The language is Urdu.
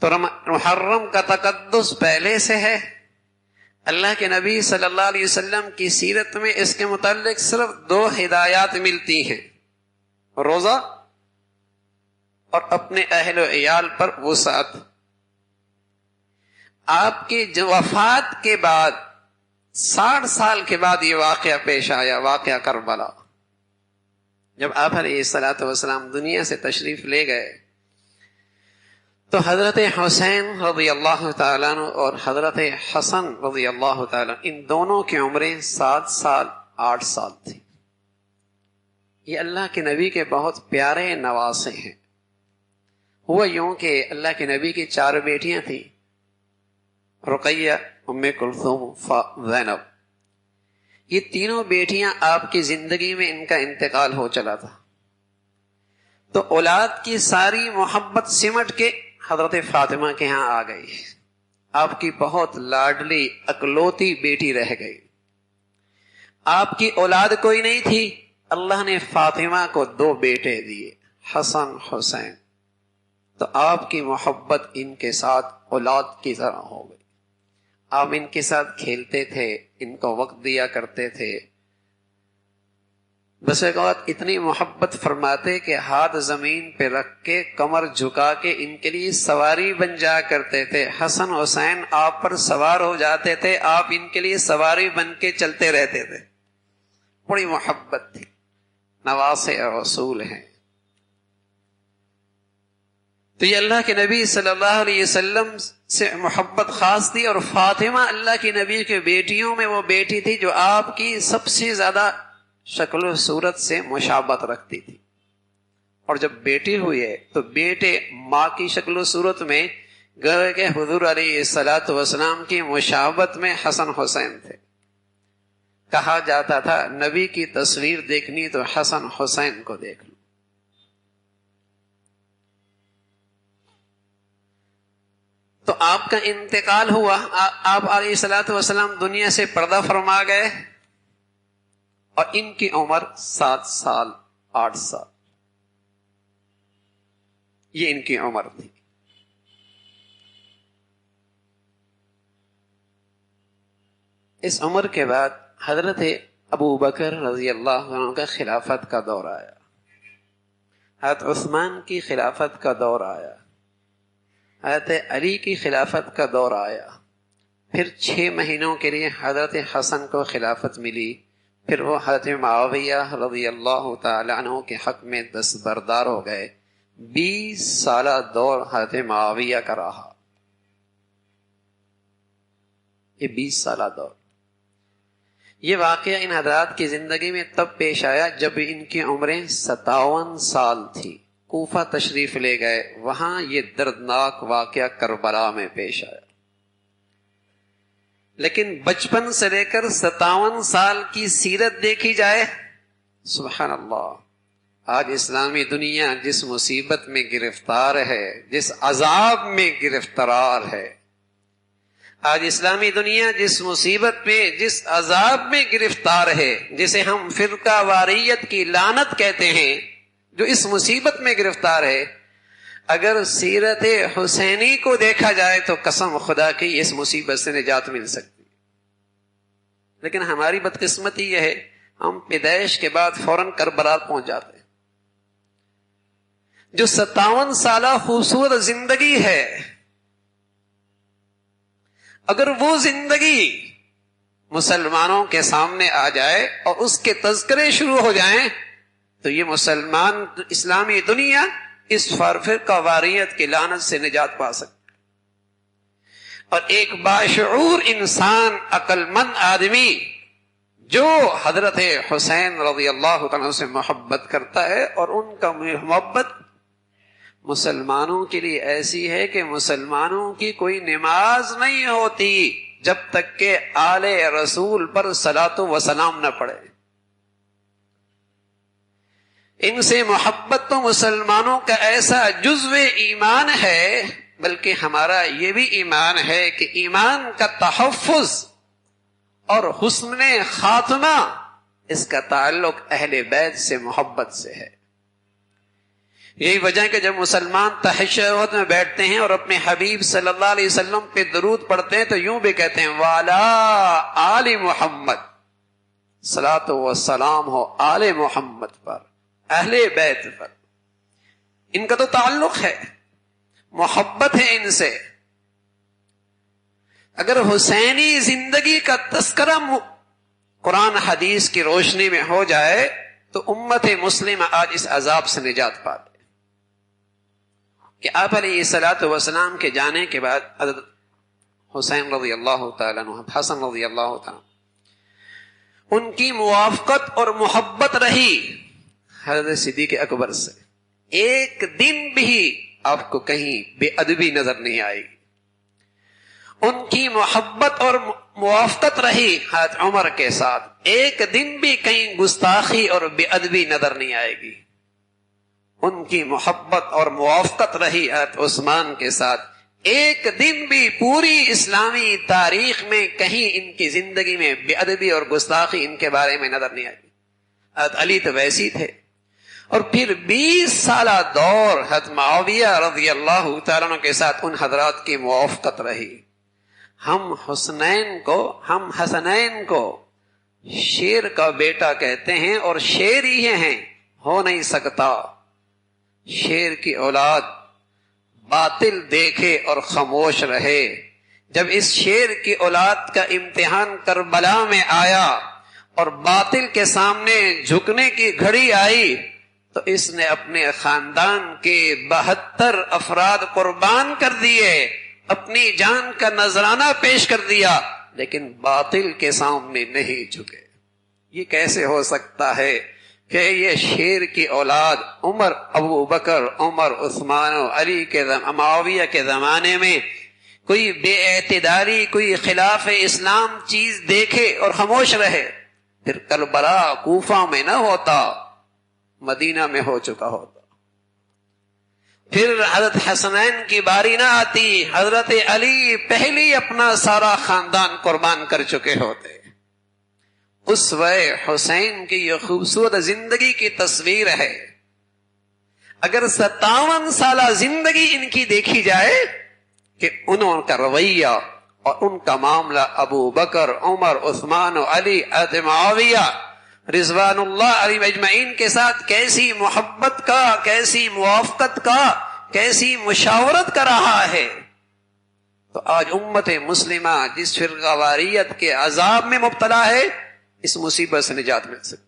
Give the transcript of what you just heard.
تو محرم کا تقدس پہلے سے ہے. اللہ کے نبی صلی اللہ علیہ وسلم کی سیرت میں اس کے متعلق صرف 2 ہدایات ملتی ہیں، روزہ اور اپنے اہل و عیال پر وسعت. آپ کی وفات کے بعد 60 سال کے بعد یہ واقعہ پیش آیا، واقعہ کربلا. جب آپ علیہ الصلوۃ والسلام دنیا سے تشریف لے گئے تو حضرت حسین رضی اللہ تعالیٰ عنہ اور حضرت حسن رضی اللہ تعالیٰ عنہ، ان دونوں کی عمریں 7 سال 8 سال تھی. یہ اللہ کے نبی کے بہت پیارے نواسے ہیں. ہوا یوں کہ اللہ کے نبی کی 4 بیٹیاں تھیں، رقیہ، ام کلثوم، زینب. یہ تینوں بیٹیاں آپ کی زندگی میں ان کا انتقال ہو چلا تھا. تو اولاد کی ساری محبت سمٹ کے حضرت فاطمہ کے ہاں آ گئی. آپ کی بہت لاڈلی اکلوتی بیٹی رہ گئی. آپ کی اولاد کوئی نہیں تھی. اللہ نے فاطمہ کو 2 بیٹے دیے، حسن حسین. تو آپ کی محبت ان کے ساتھ اولاد کی طرح ہو گئی. آپ ان کے ساتھ کھیلتے تھے، ان کو وقت دیا کرتے تھے. بس ایک وقت اتنی محبت فرماتے کہ ہاتھ زمین پہ رکھ کے کمر جھکا کے ان کے لیے سواری بن جا کرتے تھے. حسن حسین آپ پر سوار ہو جاتے تھے، آپ ان کے لیے سواری بن کے چلتے رہتے تھے. بڑی محبت تھی. نواسے رسول ہیں. تو یہ اللہ کے نبی صلی اللہ علیہ وسلم سے محبت خاص تھی. اور فاطمہ اللہ کے نبی کے بیٹیوں میں وہ بیٹی تھی جو آپ کی سب سے زیادہ شکل و صورت سے مشابہت رکھتی تھی. اور جب بیٹی ہوئی ہے تو بیٹے ماں کی شکل و صورت میں گویا کہ حضور علیہ الصلوۃ والسلام کی مشابہت میں حسن حسین تھے. کہا جاتا تھا نبی کی تصویر دیکھنی تو حسن حسین کو دیکھ لو. تو آپ کا انتقال ہوا، آپ علیہ الصلوۃ والسلام دنیا سے پردہ فرما گئے اور ان کی عمر 7 سال 8 سال، یہ ان کی عمر تھی. اس عمر کے بعد حضرت ابو بکر رضی اللہ عنہ کا خلافت کا دور آیا، حضرت عثمان کی خلافت کا دور آیا، حضرت علی کی خلافت کا دور آیا. پھر 6 مہینوں کے لیے حضرت حسن کو خلافت ملی. پھر وہ حضرت معاویہ رضی اللہ تعالی عنہ کے حق میں دستبردار ہو گئے. 20 سالہ دور حضرت معاویہ کا رہا. یہ 20 سالہ دور، یہ واقعہ ان حضرات کی زندگی میں تب پیش آیا جب ان کی عمریں 57 سال تھی. کوفہ تشریف لے گئے، وہاں یہ دردناک واقعہ کربلا میں پیش آیا. لیکن بچپن سے لے کر 57 سال کی سیرت دیکھی جائے، سبحان اللہ. آج اسلامی دنیا جس مصیبت میں گرفتار ہے، جس عذاب میں گرفتار ہے، آج اسلامی دنیا جس مصیبت میں، جس عذاب میں گرفتار ہے، جسے ہم فرقہ واریت کی لعنت کہتے ہیں، جو اس مصیبت میں گرفتار ہے، اگر سیرت حسینی کو دیکھا جائے تو قسم خدا کی اس مصیبت سے نجات مل سکتی. لیکن ہماری بدقسمتی یہ ہے، ہم پیدائش کے بعد فوراً کربلا پہنچ جاتے ہیں. جو 57 سالہ خوبصورت زندگی ہے، اگر وہ زندگی مسلمانوں کے سامنے آ جائے اور اس کے تذکرے شروع ہو جائیں تو یہ مسلمان اسلامی دنیا اس فرقہ واریت کی لعنت سے نجات پا سکتے. اور ایک باشعور انسان، عقل مند آدمی جو حضرت حسین رضی اللہ عنہ سے محبت کرتا ہے، اور ان کا محبت مسلمانوں کے لیے ایسی ہے کہ مسلمانوں کی کوئی نماز نہیں ہوتی جب تک کہ آل رسول پر صلاۃ و سلام نہ پڑے. ان سے محبت تو مسلمانوں کا ایسا جزو ایمان ہے، بلکہ ہمارا یہ بھی ایمان ہے کہ ایمان کا تحفظ اور حسن خاتمہ اس کا تعلق اہل بیت سے محبت سے ہے. یہی وجہ ہے کہ جب مسلمان تشہد میں بیٹھتے ہیں اور اپنے حبیب صلی اللہ علیہ وسلم پہ درود پڑھتے ہیں تو یوں بھی کہتے ہیں والا آل محمد، صلاۃ و سلام ہو آل محمد پر، اہل بیت پر. ان کا تو تعلق ہے، محبت ہے ان سے. اگر حسینی زندگی کا تذکرہ قرآن حدیث کی روشنی میں ہو جائے تو امت مسلمہ آج اس عذاب سے نجات پاتے کہ آپ علیہ الصلوۃ والسلام کے جانے کے بعد حضرت حسین رضی اللہ تعالیٰ عنہ، حسن رضی اللہ تعالیٰ ان کی موافقت اور محبت رہی حضرت صدیق اکبر سے. ایک دن بھی آپ کو کہیں بے ادبی نظر نہیں آئی. ان کی محبت اور موافقت رہی حضرت عمر کے ساتھ، ایک دن بھی کہیں گستاخی اور بے ادبی نظر نہیں آئے گی. ان کی محبت اور موافقت رہی حضرت عثمان کے ساتھ، ایک دن بھی پوری اسلامی تاریخ میں کہیں ان کی زندگی میں بے ادبی اور گستاخی ان کے بارے میں نظر نہیں آئی. حضرت علی تو ویسی تھے. اور پھر 20 سالہ دور حضرت معاویہ رضی اللہ تعالیٰ عنہ کے ساتھ ان حضرات کی موافقت رہی. ہم حسنین کو شیر کا بیٹا کہتے ہیں اور شیر ہی ہیں، ہو نہیں سکتا. شیر کی اولاد باطل دیکھے اور خاموش رہے. جب اس شیر کی اولاد کا امتحان کربلا میں آیا اور باطل کے سامنے جھکنے کی گھڑی آئی تو اس نے اپنے خاندان کے 72 افراد قربان کر دیے، اپنی جان کا نذرانہ پیش کر دیا، لیکن باطل کے سامنے نہیں جھکے. یہ کیسے ہو سکتا ہے کہ یہ شیر کی اولاد عمر، ابو بکر، عمر، عثمان و علی کے معاویہ کے زمانے میں کوئی بے اعتدالی، کوئی خلاف اسلام چیز دیکھے اور خاموش رہے؟ پھر کربلا کوفہ میں نہ ہوتا، مدینہ میں ہو چکا ہوتا. پھر حضرت حسنین کی باری نہ آتی، حضرت علی پہلی اپنا سارا خاندان قربان کر چکے ہوتے. اسوہ حسین کی یہ خوبصورت زندگی کی تصویر ہے. اگر 57 سالہ زندگی ان کی دیکھی جائے کہ انہوں کا رویہ اور ان کا معاملہ ابو بکر، عمر، عثمان و علی، حضرت معاویہ رضوان اللہ علیہ اجمعین کے ساتھ کیسی محبت کا، کیسی موافقت کا، کیسی مشاورت کا رہا ہے، تو آج امت مسلمہ جس فرقہ واریت کے عذاب میں مبتلا ہے اس مصیبت سے نجات مل سکتی.